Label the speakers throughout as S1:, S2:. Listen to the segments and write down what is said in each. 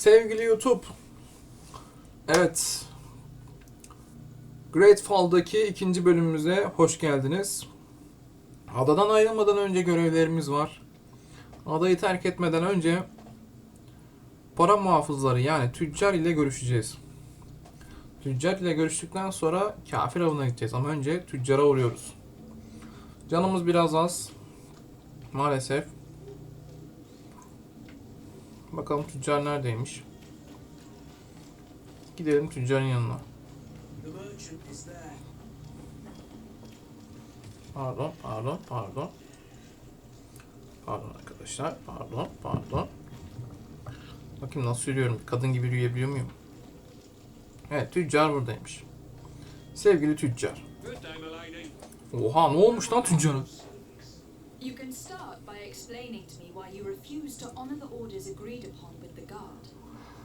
S1: Sevgili YouTube. Evet. GreedFall'daki ikinci bölümümüze hoş geldiniz. Adadan ayrılmadan önce görevlerimiz var. Adayı terk etmeden önce para muhafızları yani tüccar ile görüşeceğiz. Tüccar ile görüştükten sonra kafir avına gideceğiz ama önce tüccara uğruyoruz. Canımız biraz az. Maalesef. Bakalım tüccar neredeymiş. Gidelim tüccarın yanına. Pardon. Pardon arkadaşlar. Pardon. Bakayım nasıl yürüyorum. Kadın gibi yürüyebiliyor muyum? Evet, tüccar buradaymış. Sevgili tüccar. Oha, ne olmuş lan tüccara?
S2: You can start by explaining to me why you refuse to honor the orders agreed upon with the guard.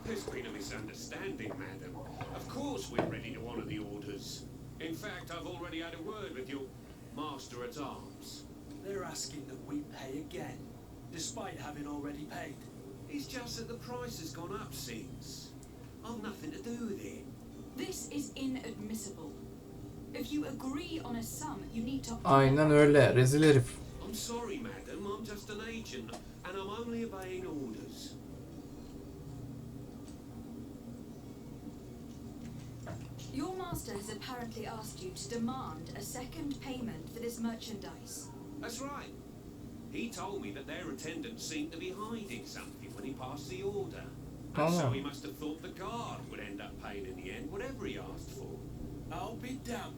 S3: There's been a misunderstanding, madam. Of course we're ready to honor the orders. In fact, I've already had a word with your master-at-arms.
S4: They're asking that we pay again, despite having already paid.
S3: It's just that the price has gone up since. I've nothing to do with it.
S2: This is inadmissible. If you agree on a sum, you need to...
S1: Aynen öyle, rezil herif.
S3: I'm sorry, madam. I'm just an agent, and I'm only obeying orders.
S2: Your master has apparently asked you to demand a second payment for this merchandise.
S3: That's right. He told me that their attendants seemed to be hiding something when he passed the order. And so he must have thought the guard would end up paying in the end, whatever he asked for.
S4: I'll be damned.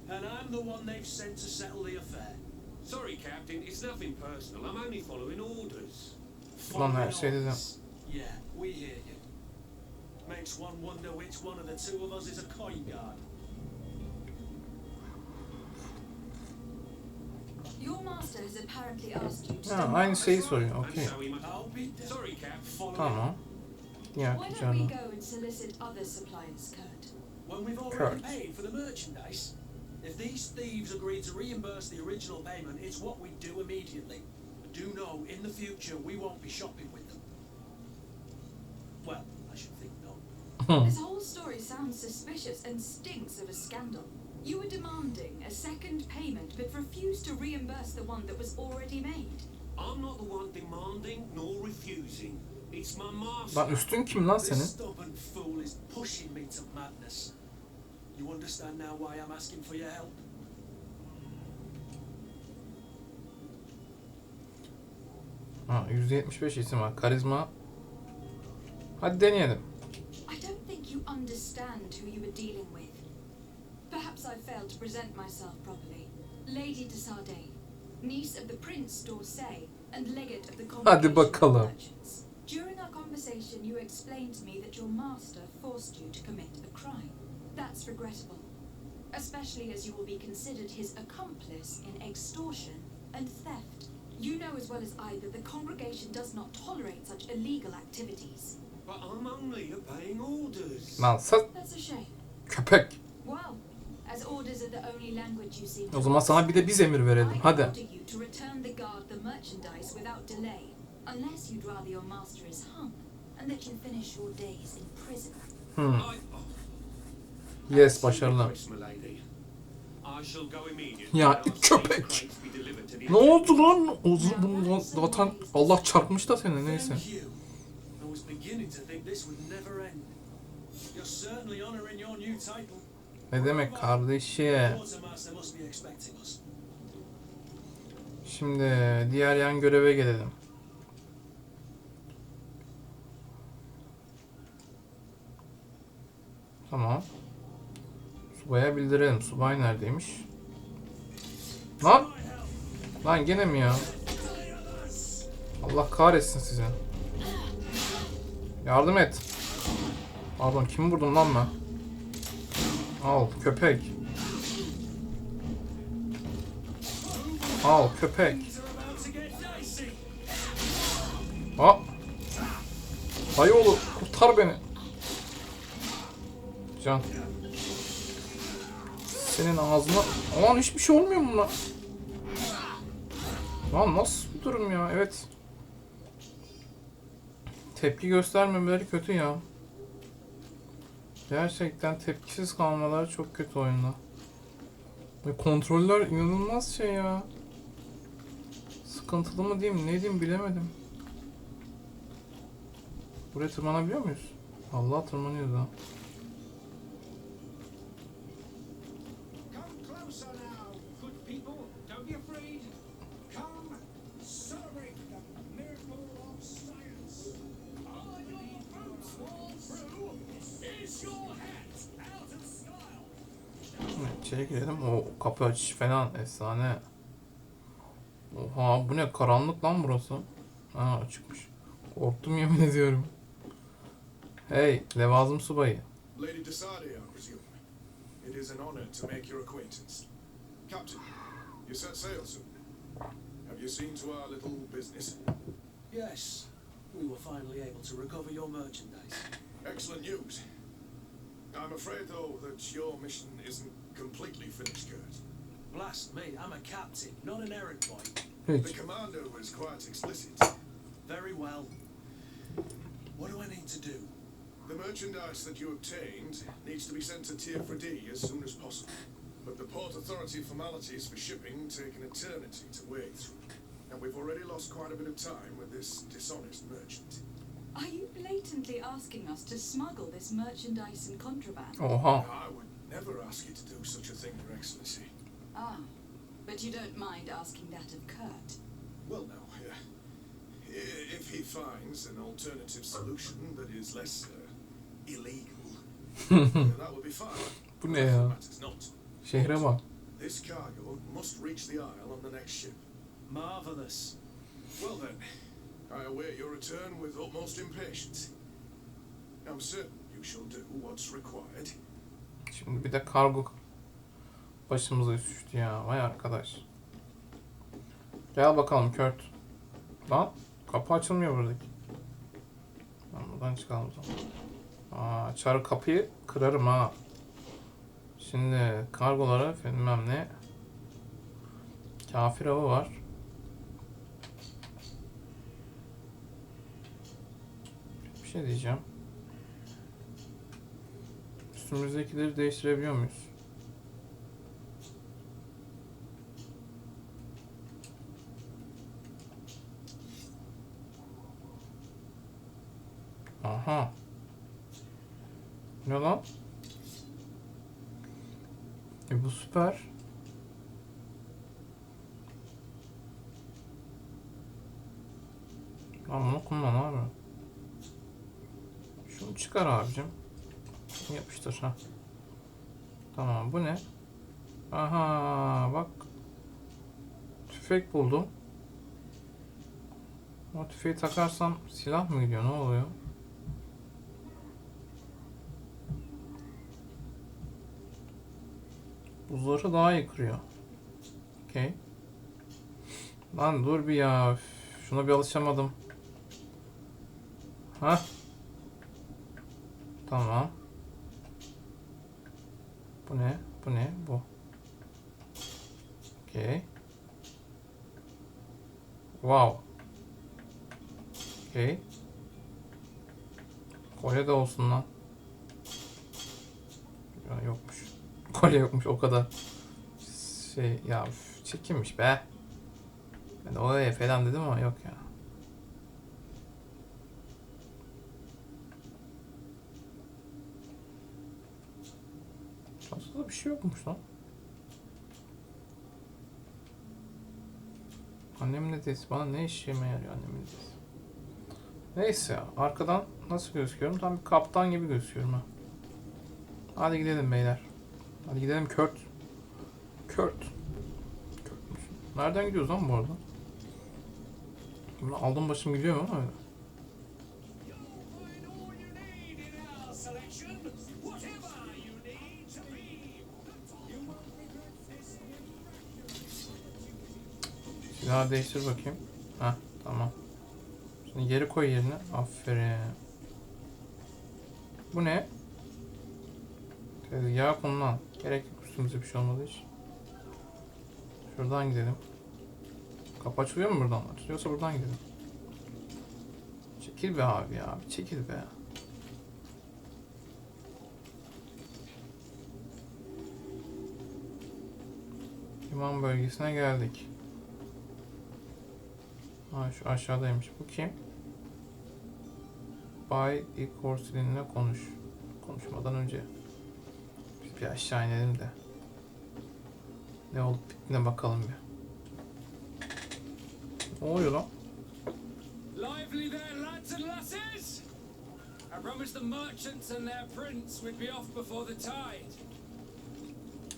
S4: And I'm the one they've sent to settle the affair.
S3: Sorry, Captain, it's nothing personal. I'm only following orders.
S1: Lan her şeyde de.
S4: Yeah, we hear you. Makes one wonder which one of the two of us is a coin guard.
S2: Your master has apparently asked you to
S1: Ha, aynı şeyi soruyor. Okey.
S4: I'll be damned.
S3: Sorry, Cap.
S1: Tamam. Diğer
S2: Why don't we
S1: tüccarına.
S2: go and solicit other suppliers, Kurt?
S4: When we've already paid for the merchandise. If these thieves agree to reimburse the original payment, it's what we do immediately. Do know, in the future, we won't be shopping with them. Well, I should think not.
S2: This whole story sounds suspicious and stinks of a scandal. You were demanding a second payment but refused to reimburse the one that was already made.
S3: I'm not the one demanding nor refusing. It's my master.
S1: Lan üstün kim lan
S4: This
S1: senin?
S4: stubborn fool is pushing me to madness. You understand now why I'm asking for your help?
S1: Ha, %75 isim var. Karizma. Hadi deneyelim.
S2: I don't think you understand who you were dealing with. Perhaps I failed to present myself properly. Lady de Sardet, niece of the Prince d'Orsay and legate of the
S1: Hadi
S2: Congregation
S1: bakalım.
S2: of Merchants. During our conversation, you explained to me that your master forced you to commit a crime. That's regrettable, especially as you will be considered his accomplice in extortion and theft. You know as well as I that the congregation does not tolerate such illegal activities.
S3: But I'm only obeying orders.
S1: Lan sus
S2: That's a shame.
S1: köpek.
S2: Well, as orders are the only language you seem
S1: O
S2: to
S1: zaman sana bir de biz emir verelim.
S2: I
S1: Hadi.
S2: order you to return the guard the merchandise without delay, unless you'd rather your master is hung and that you finish your days in prison.
S1: Yes, başarılı. Ya köpek. Ne oldu lan? O zaman zaten Allah çarpmış da seni, neyse.
S4: Thank you. I was beginning to think this would never end. You're certainly honoring your new title.
S1: Ne demek kardeşim?
S4: Quartermaster must be expecting us.
S1: Şimdi diğer yan göreve gelelim. Tamam. Subaya bildirelim. Subay neredeymiş? Lan! Lan gene mi ya? Allah kahretsin size. Yardım et. Pardon, kimi vurdum lan ben? Al köpek. Al köpek. Ha. Hayır oğlum, kurtar beni. Can. Senin ağzına... Aman hiçbir şey olmuyor mu lan? Lan nasıl bir durum ya? Evet. Tepki göstermemeleri kötü ya. Gerçekten tepkisiz kalmaları çok kötü oyunda. Ve kontroller inanılmaz şey ya. Sıkıntılı mı diyeyim, ne diyeyim bilemedim. Buraya tırmanabiliyor muyuz? Allah, tırmanıyoruz ha. İçeri girelim. O kapı açış falan efsane. Oha, bu ne, karanlık lan burası. Ha, açıkmış. Korktum yemin ediyorum. Hey, levazım subayı.
S5: Lady Desade, I presume. It is an honor to make your acquaintance. Captain, you set sail soon. Have you seen to our little business?
S4: Yes, we were finally able to recover your merchandise.
S5: Excellent news. I'm afraid, though, that your mission isn't completely finished, Kurt.
S4: Blast me, I'm a captain, not an errand boy.
S5: The commander was quite explicit.
S4: Very well. What do I need to do?
S5: The merchandise that you obtained needs to be sent to Tier 4D as soon as possible. But the Port Authority formalities for shipping take an eternity to wade through. And we've already lost quite a bit of time with this dishonest merchant.
S2: Are you blatantly asking us to smuggle this merchandise and contraband?
S1: Oha.
S5: I would never ask you to do such a thing, Your Excellency.
S2: Ah, but you don't mind asking that of Kurt?
S5: Well, no. If he finds an alternative solution that is less illegal, that would be fine.
S1: Bu ne ya?
S5: Matters not.
S1: Şehre bak.
S5: This cargo must reach the Isle on the next ship.
S4: Marvelous.
S5: Well then, I await your return with utmost impatience. I'm certain you shall do what's required.
S1: Şimdi bir de kargo başımıza düştü ya. Vay arkadaş. Gel bakalım Kurt. Lan kapı açılmıyor buradaki. Ben buradan çıkalım o zaman. Aa, çarı kapıyı kırarım ha. Şimdi kargolara bilmem ne. Kafir avı var. Bir şey diyeceğim. Üstümüzdekileri değiştirebiliyor muyuz? Aha. Ne lan? Bu süper. Lan bunu kullan abi. Şunu çıkar abicim. Yapıştır ha. Tamam, bu ne? Aha bak. Tüfek buldum. O tüfeği takarsam silah mı gidiyor? Ne oluyor? Buzları daha iyi kırıyor. Okey. Lan dur bir ya. Üf, şuna bir alışamadım. Hah. Tamam. Bu ne? Bu ne? Bu. Okey. Wow. Okey. Kolye de olsun lan. Ya, yokmuş. Kolye yokmuş, o kadar. Şey ya, çekilmiş be. Ben de olaya falan dedim ama yok ya. Aslında bir şey yokmuş lan. Annemin hediyesi bana ne işime yarıyor, annemin hediyesi. Neyse ya, arkadan nasıl gözüküyorum? Tam bir kaptan gibi gözüküyorum ha. Hadi gidelim beyler. Hadi gidelim Kurt. Kurt'muş. Nereden gidiyoruz lan bu arada? Bunu aldım başım gidiyor mu ama öyle. Silahı değiştir bakayım. Heh, tamam. Şimdi geri koy yerine. Aferin. Bu ne? Tezgaha konulan. Gerek yok, üstümüze bir şey olmadı hiç. Şuradan gidelim. Kapı açılıyor mu buradan? Açılıyorsa buradan gidelim. Çekil be abi ya. Bir çekil be. Liman bölgesine geldik. Ha, şu aşağıdaymış. Bu kim? Bay Korsilin'le konuş. Konuşmadan önce. Biz bir aşağı inelim de. Ne olup bittiğine bakalım bir. Ne oluyor lan?
S6: Lively there, lads and lasses! I promised the merchants and their prince we'd be off before the tide.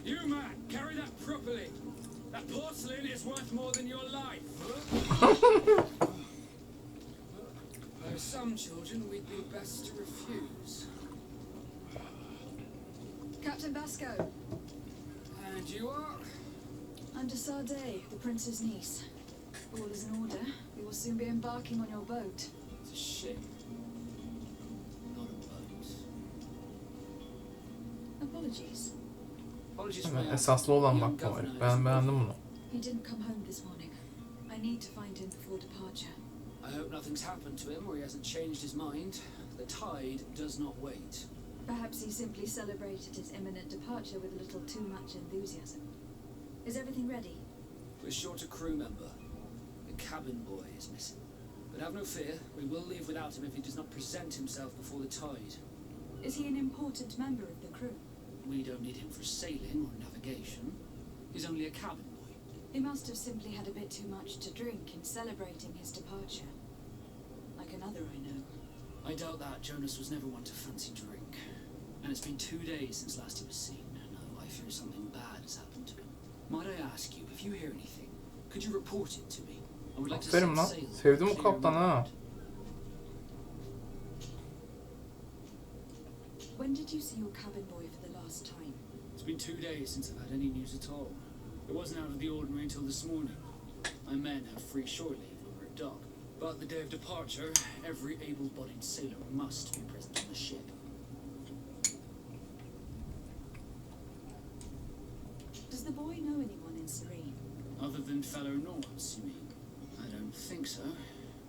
S6: You, man, carry that properly. That porcelain is worth more than your life. There are some children we'd be best to refuse.
S2: Captain Vasco,
S6: And you are?
S2: I'm de Sade, the prince's niece. All is in order. We will soon be embarking on your boat.
S6: It's a ship. Not a boat.
S2: Apologies.
S6: Apologies for my
S1: Evet, esaslı olan
S6: young
S1: bak bu
S6: governor
S1: herif.
S6: is
S1: Ben beğendim bunu.
S2: He didn't come home this morning. I need to find him before departure.
S6: I hope nothing's happened to him or he hasn't changed his mind. The tide does not wait.
S2: Perhaps he simply celebrated his imminent departure with a little too much enthusiasm. Is everything ready?
S6: We're short a crew member. The cabin boy is missing. But have no fear, we will leave without him if he does not present himself before the tide.
S2: Is he an important member of the crew?
S6: We don't need him for sailing or navigation. He's only a cabin boy.
S2: He must have simply had a bit too much to drink in celebrating his departure. Like another I know.
S6: I doubt that. Jonas was never one to fancy drink. And it's been 2 days since last he was seen. No, I fear something bad has happened to him. Might I ask you, if you hear anything, could you report it to me? I would like to
S1: Aferin
S6: set
S1: lan.
S6: sail.
S1: Sevdim o
S6: clear
S1: kaptan ha.
S6: inland.
S2: When did you see your cabin boy for the last time?
S6: It's been 2 days since I've had any news at all. It wasn't out of the ordinary until this morning. My men have free shore leave over at dock. But the day of departure, every able-bodied sailor must be present on the ship.
S2: Does the boy know anyone in Serene?
S6: Other than fellow Nords, you mean? I don't think so,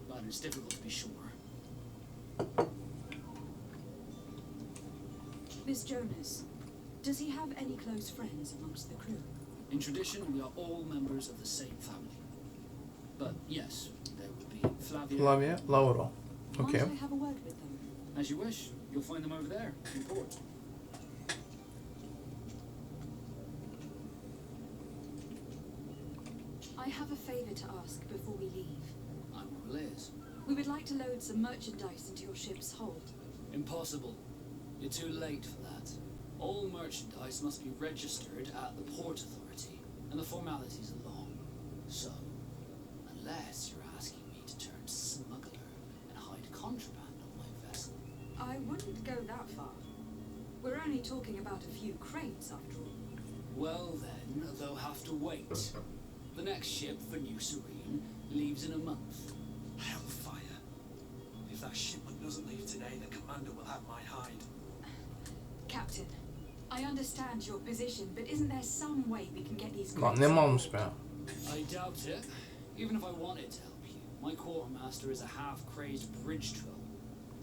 S6: but it's difficult to be sure.
S2: Miss Jonas, does he have any close friends amongst the crew?
S6: In tradition, we are all members of the same family. But yes, there would be Flavia.
S1: Flavia Lauro. Okay.
S2: Might I have a word with them?
S6: As you wish. You'll find them over there, in port.
S2: I have a favor to ask before we leave.
S6: I'm all ears.
S2: We would like to load some merchandise into your ship's hold.
S6: Impossible. You're too late for that. All merchandise must be registered at the Port Authority, and the formalities are long. So, unless you're asking me to turn smuggler and hide contraband on my vessel.
S2: I wouldn't go that far. We're only talking about a few crates, after all.
S6: Well then, they'll have to wait. The next ship for New Serene leaves in a month.
S4: Hellfire. If that shipment doesn't leave today, the commander will have my hide.
S2: Captain, I understand your position, but isn't there some way we can get these
S1: Lan
S2: crates
S1: ne
S2: on
S1: malmış
S2: board?
S1: be.
S6: I doubt it. Even if I wanted to help you, my quartermaster is a half-crazed bridge troll.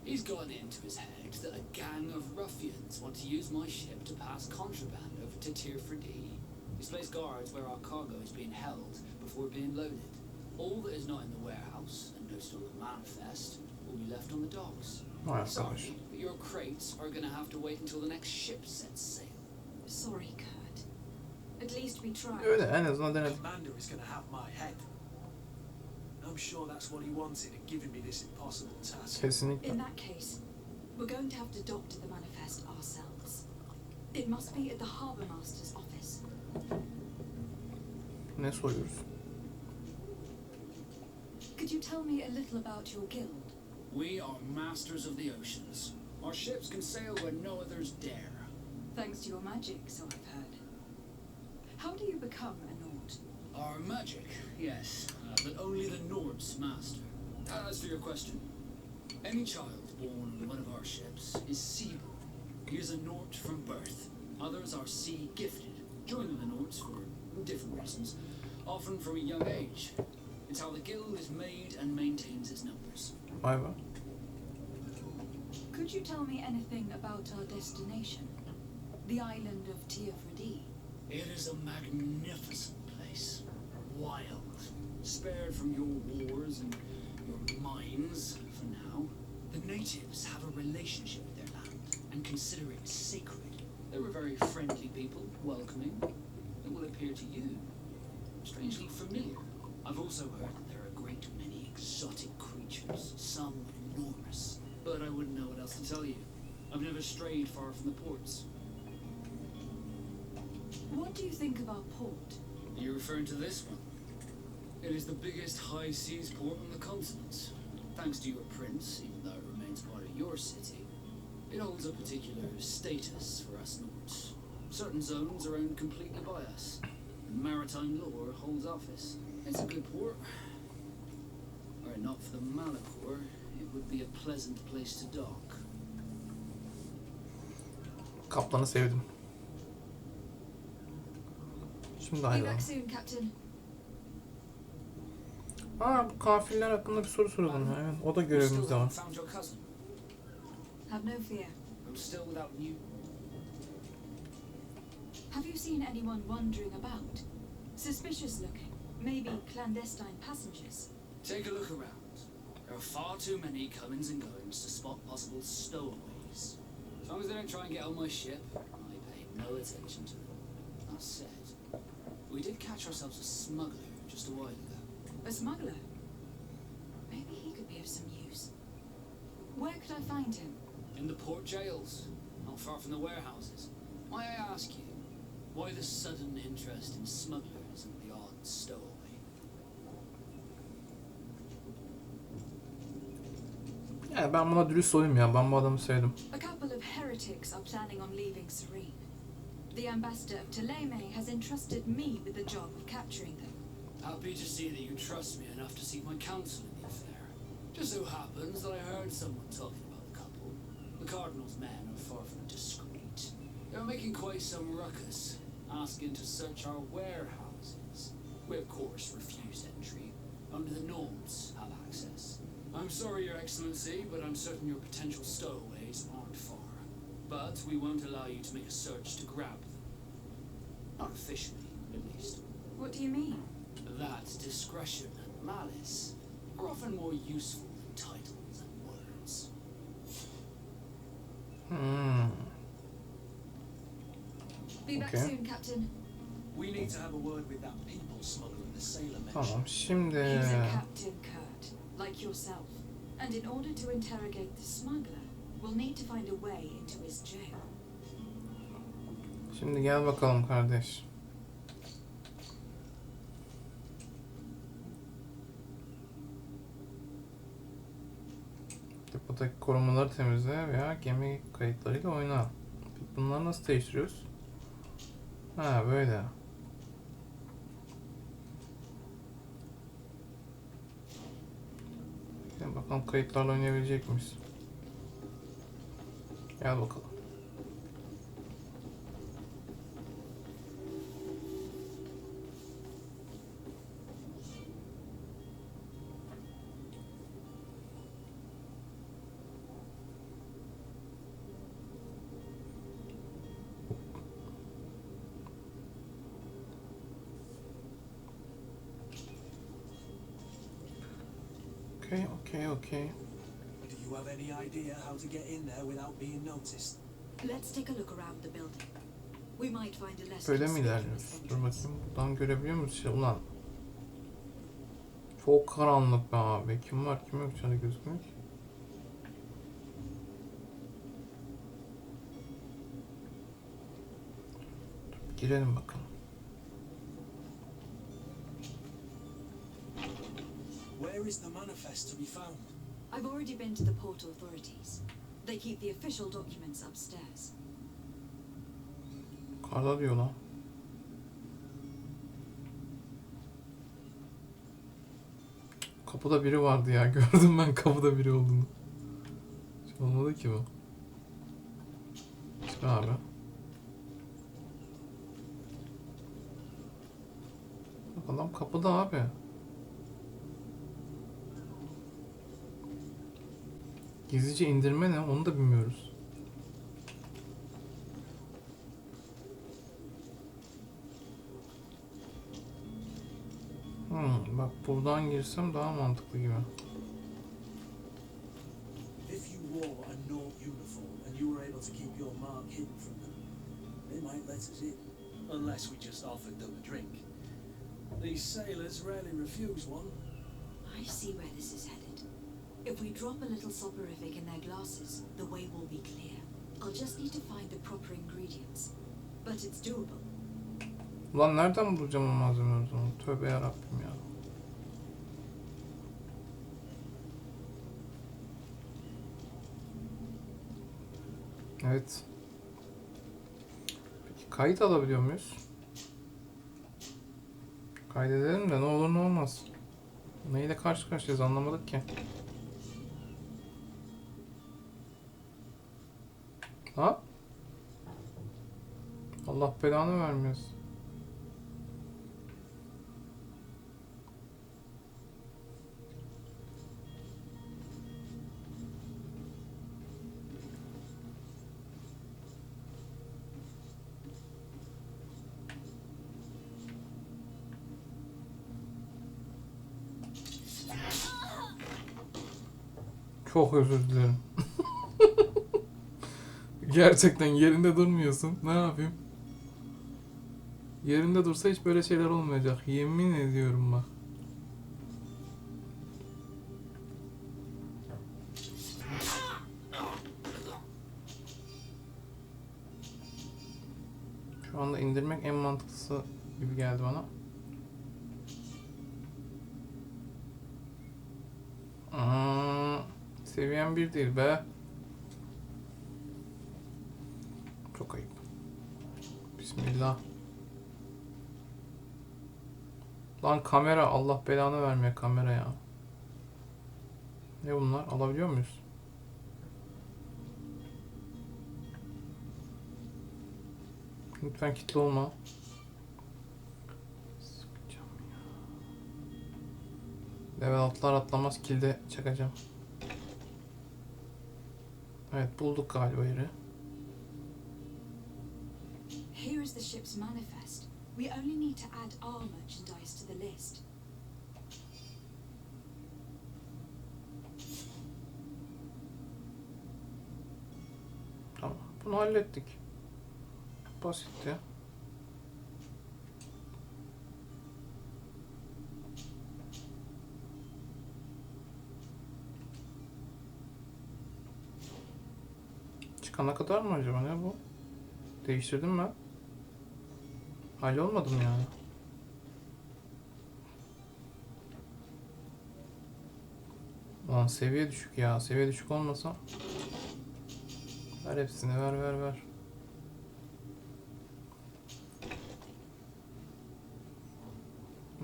S6: He's gotten it into his head that a gang of ruffians want to use my ship to pass contraband over to Tier 4D. He's placed guards where our cargo is being held before being loaded. All that is not in the warehouse and noted on the manifest will be left on the docks.
S1: Vay arkadaş.
S6: Sorry, but your crates are going to have to wait until the next ship sets sail.
S2: Sorry, Kurt. At least we tried.
S1: Öyle en azından
S4: The
S1: denedik.
S4: commander is going to have my head. I'm sure that's what he wanted in giving me this impossible task.
S1: Kesinlikle.
S2: In that case, we're going to have to doctor the manifest ourselves. It must be at the harbour master's office.
S1: Ne soruyoruz?
S2: Could you tell me a little about your guild?
S6: We are masters of the oceans. Our ships can sail where no others dare.
S2: Thanks to your magic, so I've heard. How do you become a Nord?
S6: Our magic, yes, but only the Nords master. As for your question, any child born on one of our ships is seaborn. He is a Nord from birth. Others are sea gifted, joining the Nords for different reasons, often from a young age. It's how the guild is made and maintains its numbers.
S1: Vay be.
S2: Could you tell me anything about our destination? The island of Teofredi?
S6: It is a magnificent place. Wild. Spared from your wars and your mines for now. The natives have a relationship with their land and consider it sacred. They're a very friendly people, welcoming. It will appear to you strangely familiar. I've also heard that there are a great many exotic creatures, some enormous. But I wouldn't know what else to tell you. I've never strayed far from the ports.
S2: What do you think of our port?
S6: Are you referring to this one? It is the biggest high seas port on the continent. Thanks to your prince, even though it remains part of your city, it holds a particular status for us Nords. Certain zones are owned completely by us, and maritime law holds office. It's a good port. Were it not for the Malachor, it would be a pleasant place to dock.
S1: Kaplanı sevdim. Şimdi
S2: Be
S1: ayrılalım.
S2: back soon, Captain.
S1: Aa, bu kafirler hakkında bir soru soralım. Evet, o da görevimizde var.
S6: Found your cousin.
S2: Have no fear.
S6: I'm still without you.
S2: Have you seen anyone wandering about? Suspicious looking. Maybe clandestine passengers.
S6: Take a look around. There are far too many comings and goings to spot possible stowaways. As long as they don't try and get on my ship, I pay no attention to them. That said, we did catch ourselves a smuggler just a while ago.
S2: A smuggler? Maybe he could be of some use. Where could I find him?
S6: In the port jails, not far from the warehouses. May I ask you, why the sudden interest in smugglers and the odd stowaway?
S1: Yani ben buna dürüst olayım ya. Ben bu adamı sevdim.
S2: A couple of heretics are planning on leaving Serene. The ambassador of Ptolemy has entrusted me with the job of capturing them.
S6: Happy to see that you trust me enough to seek my counsel in the affair. Just so happens that I heard someone talking about the couple. The Cardinal's men are far from discreet. They're making quite some ruckus, asking to search our warehouses. We of course refused entry. Only the Nords have access. I'm sorry, Your Excellency, but I'm certain your potential stowaways aren't far. But we won't allow you to make a search to grab them. Not officially, at least.
S2: What do you mean?
S6: That discretion and malice are often more useful than titles and words.
S2: Be back
S1: Okay.
S2: soon, Captain.
S4: We need to have a word with that people smuggler the sailor mentioned.
S1: Tamam, şimdi
S2: He's a Captain Kurt, like yourself. And in order to interrogate the smuggler, we'll need to find a way into his jail.
S1: Şimdi gel bakalım kardeş. Depodaki korumaları temizle veya gemi kayıtlarıyla oyna. Peki bunları nasıl değiştiriyoruz? Ha, böyle. Gel bakalım kayıtlarla oynayabilecek miyiz? Gel bakalım. Okay.
S4: Do you have any idea how to get in there without being noticed?
S2: Let's take a look around the building. We might find a less
S1: Böyle mi
S2: conspicuous
S1: ilerliyoruz? Dur
S2: entrance.
S1: bakayım, buradan görebiliyor muyuz? Ulan. Çok karanlık be abi. Kim var kim yok içeride gözükmüyor ki. Dur, girelim bakalım.
S4: Where is the manifest to be found?
S2: I've already been to the port authorities. They keep the official documents upstairs.
S1: Karda diyor lan. Kapıda biri vardı ya. Gördüm ben kapıda biri olduğunu. Hiç olmadı ki bu. Çık abi. Bak adam kapıda abi. Gizlice indirme ne? Onu da bilmiyoruz. Bak buradan girsem daha mantıklı gibi.
S7: If you wore a Naught uniform and you were able to keep your mark hidden from them, they might let us in.
S4: Unless we just offered them a drink. These sailors rarely refuse one.
S2: I see where this is headed. If we drop a little soporific in their glasses, the way will be clear. I'll just need to find the proper ingredients. But it's doable.
S1: Ulan nereden bulacağım o malzemeleri o zaman? Tövbe yarabbim ya. Evet. Peki kayıt alabiliyor muyuz? Kaydedelim de ne olur ne olmaz. Neyle karşı karşıyayız anlamadık ki. Ha? Allah belanı vermiyoruz. Çok özür dilerim. Gerçekten yerinde durmuyorsun. Ne yapayım? Yerinde dursa hiç böyle şeyler olmayacak. Yemin ediyorum bak. Şu anda indirmek en mantıklısı gibi geldi bana. Seviyem 1 değil be. Çok ayıp. Bismillah. Lan kamera, Allah belanı vermeye kamera ya. Ne bunlar? Alabiliyor muyuz? Lütfen kilitli olma. Sıkacağım ya. Level atlar atlamaz kilde çakacağım. Evet, bulduk galiba yeri.
S2: Here is the ship's manifest. We only need to add our merchandise to the list.
S1: Tamam, bunu hallettik. Basitti. Çıkana kadar mı acaba, ne bu? Değiştirdim ben. Hallolmadım yani. Lan seviye düşük ya. Seviye düşük olmasa. Ver hepsini, ver.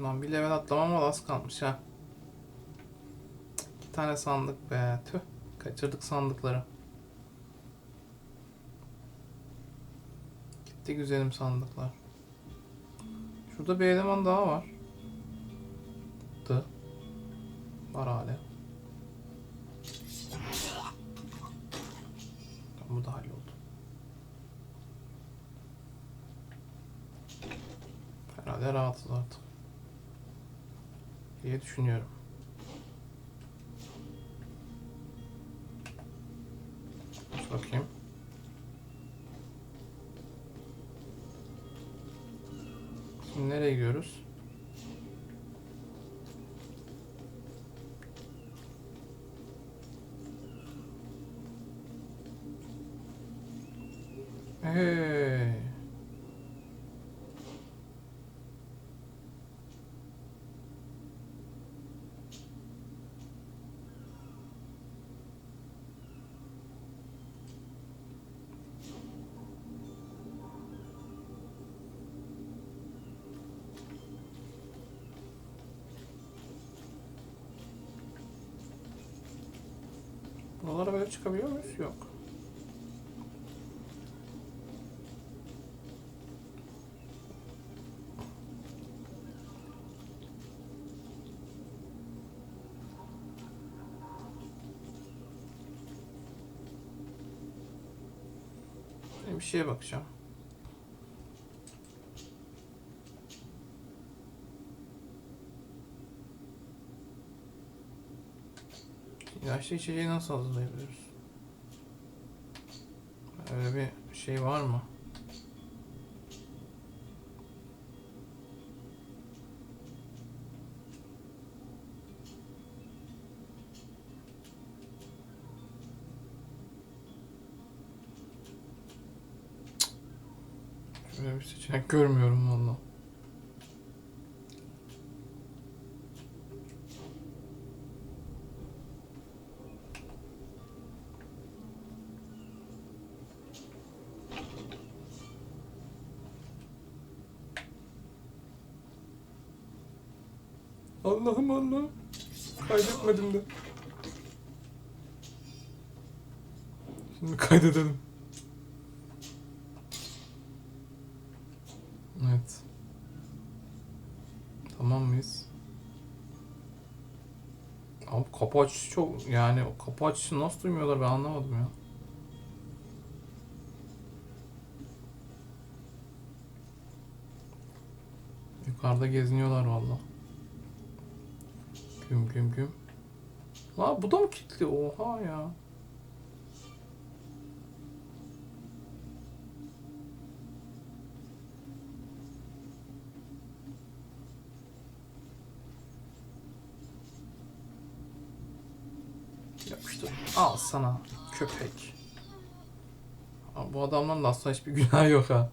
S1: Lan bir level atlamam az kalmış ha. 2 tane sandık be. Tüh. Kaçırdık sandıkları. Gitti güzelim sandıklar. Şurada bir eleman daha var. Var hala. Tamam, bu da halloldu. Herhalde rahatız artık diye düşünüyorum. Bakayım. Şimdi nereye gidiyoruz? Hey. Buralara böyle çıkabiliyor muyuz? Yok. bir şeye bakacağım. İlaçlı içeceği nasıl hazırlayabiliriz? Öyle bir şey var mı? Şöyle bir seçenek görmüyorum vallahi. Allah'ım Allah. Kaydetmedim de. Şimdi kaydedelim. Evet. Tamam mıyız? Abi kapı açışı çok, yani o kapı açışı nasıl duymuyorlar ben anlamadım ya. Yukarıda geziniyorlar valla. Güm güm güm. La bu da mı kilitli? Oha ya. Yapıştır. Al sana köpek. Abi bu adamların da aslında hiçbir günah yok ha.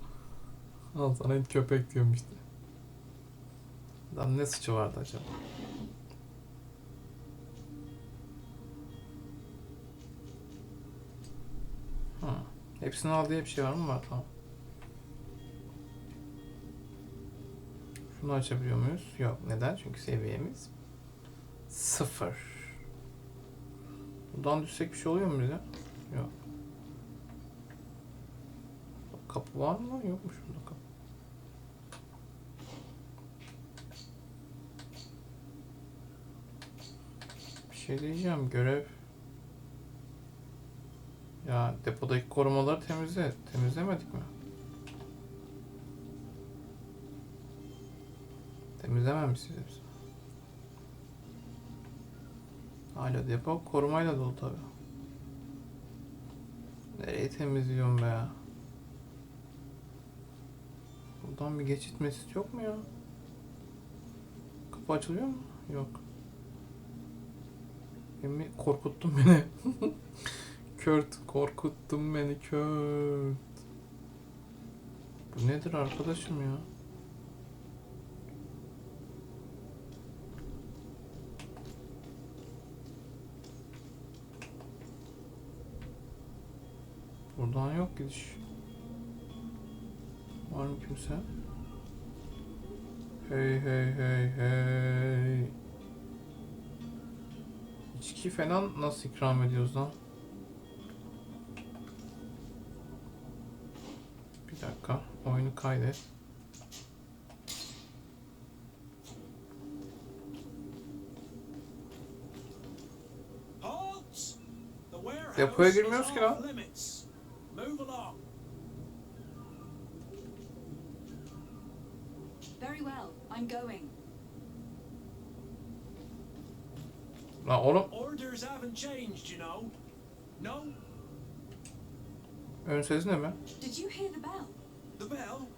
S1: Al sana hiç köpek diyorum işte. Adam ne suçu vardı acaba? Hepsini al diye bir şey var mı? Var, tamam. Şunu açabiliyor muyuz? Yok. Neden? Çünkü seviyemiz 0. Buradan düşsek bir şey oluyor mu bize? Yok. Kapı var mı? Yokmuş burada kapı. Bir şey diyeceğim. Görev. Ya depodaki korumaları temizlemedik mi? Temizlememişiz hepsini. Hala depo korumayla dolu tabi. Nereye temizliyorum be ya? Buradan bir geçit mesit yok mu ya? Kapı açılıyor mu? Yok. Korkuttun beni. Kört, korkuttun beni Kört. Bu nedir arkadaşım ya? Buradan yok gidiş. Var mı kimse? Hey hey hey hey. İçki falan nasıl ikram ediyoruz lan? Bir dakika. Oyunu kaydet. Depoya girmiyoruz ki lan.
S2: Very well, I'm going.
S1: Lan oğlum.
S4: Orders haven't changed, you know. No?
S1: Ön ses ne be?
S2: Did you hear the bell?
S4: The bell?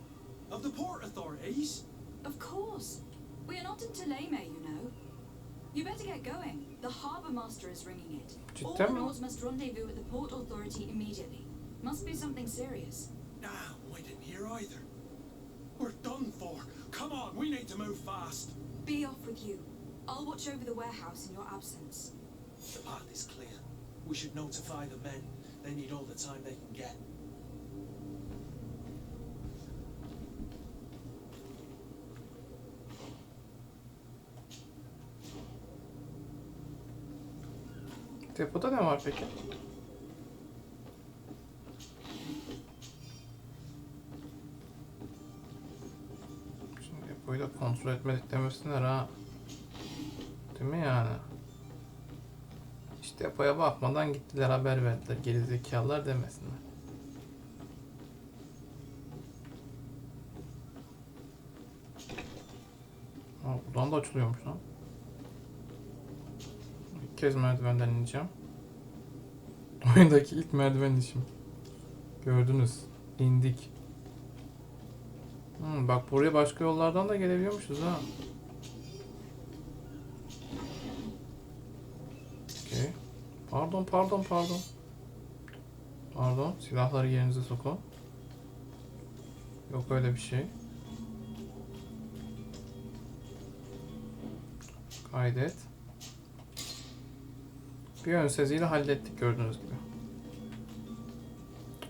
S4: Of the port authorities?
S2: Of course. We are not in Teleme, you know. You better get going. The harbour master is ringing it. All
S1: Cidden mi?
S2: boats must rendezvous at the port authority immediately. Must be something serious.
S4: Nah, we didn't hear either. We're done for. Come on, we need to move fast.
S2: Be off with you. I'll watch over the warehouse in your absence.
S7: The path is clear. We should notify the men. They need all the time they can get.
S1: Depoda ne var peki? Şimdi depoyu da kontrol etmedik demesinler ha. Değil mi yani? İşte depoya bakmadan gittiler, haber verdiler. Gerizekalılar demesinler. Buradan da açılıyormuş lan. İlk kez merdivenden ineceğim. Oyundaki ilk merdiven inişim. Gördünüz. İndik. Bak buraya başka yollardan da gelebiliyormuşuz ha. Okay. Pardon. Pardon. Silahları yerinize sokun. Yok öyle bir şey. Kaydet. Bir ön seziyle hallettik gördüğünüz gibi.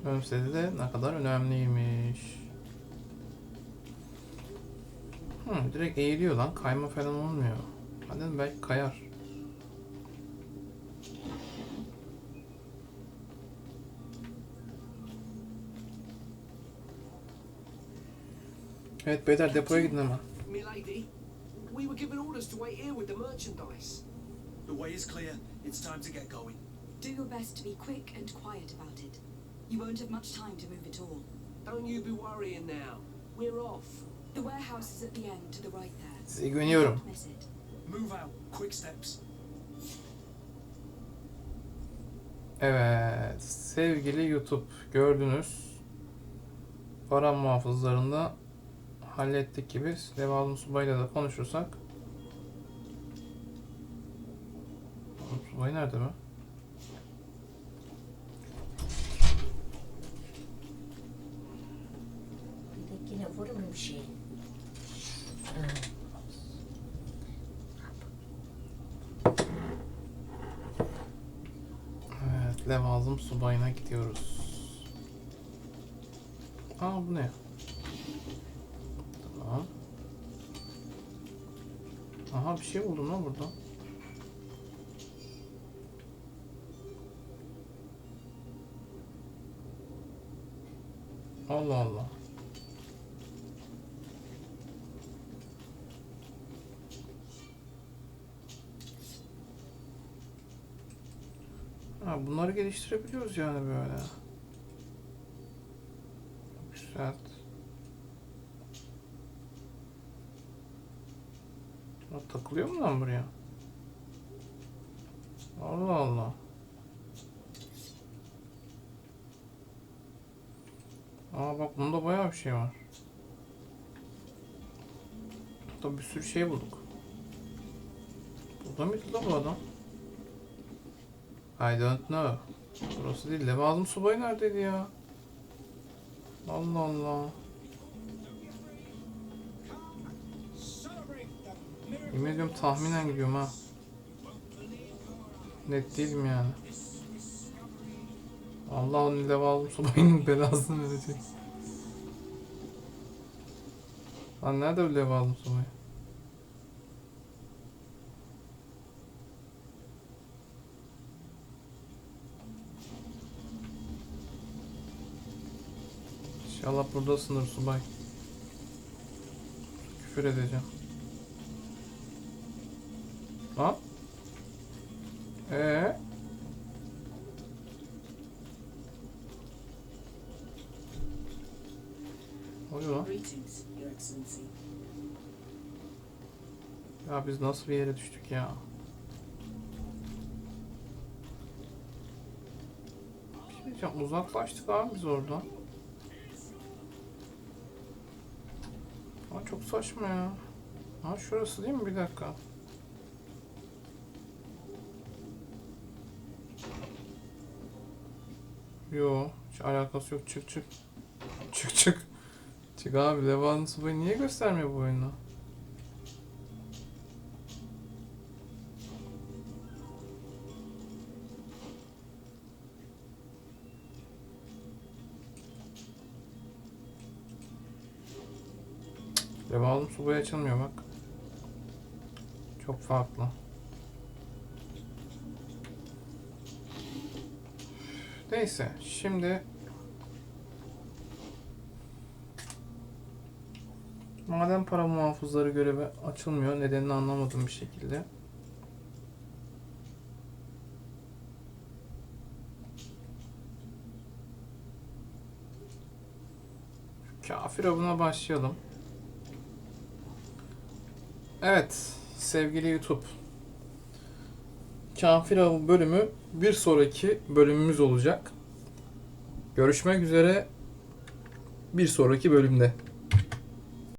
S1: Ön sezi de ne kadar önemliymiş. Direkt eğiliyor lan. Kayma falan olmuyor. Hadi belki kayar. Evet beyler depoya gidin hemen.
S8: Milady, we were given orders to wait here with the merchandise.
S4: The way is clear. It's time to get going.
S2: Do your best to be quick and quiet about it. You won't have much time to move at all.
S8: Don't you be worrying now. We're off.
S2: The warehouse is at the end to the right there.
S1: Size güveniyorum.
S2: Don't miss it.
S4: Move out. Quick steps.
S1: Evet sevgili YouTube gördünüz. Para muhafızlarında hallettik gibi. Levazım subayla da konuşursak. Subay nerede mi?
S9: Bir de yine vurur mu bir şey?
S1: Evet levazım subayına gidiyoruz. Bu ne? Tamam. Aha bir şey buldum lan burada. Allah Allah. Bunları geliştirebiliyoruz yani böyle. Güzel. Takılıyor mu lan buraya? Allah Allah. Bak bunda bayağı bir şey var. Burada bir sürü şey bulduk. Burada mıydı lan bu adam? I don't know. Burası değil. Levazım subayı neredeydi ya? Allah Allah. Yemin ediyorum tahminen gidiyorum ha. Net değilim yani. Allah onun levazım subayının belasını verecek. Lan nerede bu levazım subayı? İnşallah buradasındır subay. Küfür edeceğim. Ha? Oluyor lan.
S9: Greetings, Your Excellency.
S1: Ya biz nasıl bir yere düştük ya? Bir şey diyeceğim, uzaklaştık abi biz oradan. Çok saçma ya. Şurası değil mi? Bir dakika. Yo, hiç alakası yok. Çık. Çık abi. Levazım subayı niye göstermiyor bu oyunu? Levazım subayı açılmıyor bak. Çok farklı. Neyse şimdi madem para muhafızları görevi açılmıyor, nedenini anlamadım bir şekilde. Kafir avına başlayalım. Evet sevgili YouTube. Kafir Avı bölümü bir sonraki bölümümüz olacak. Görüşmek üzere bir sonraki bölümde.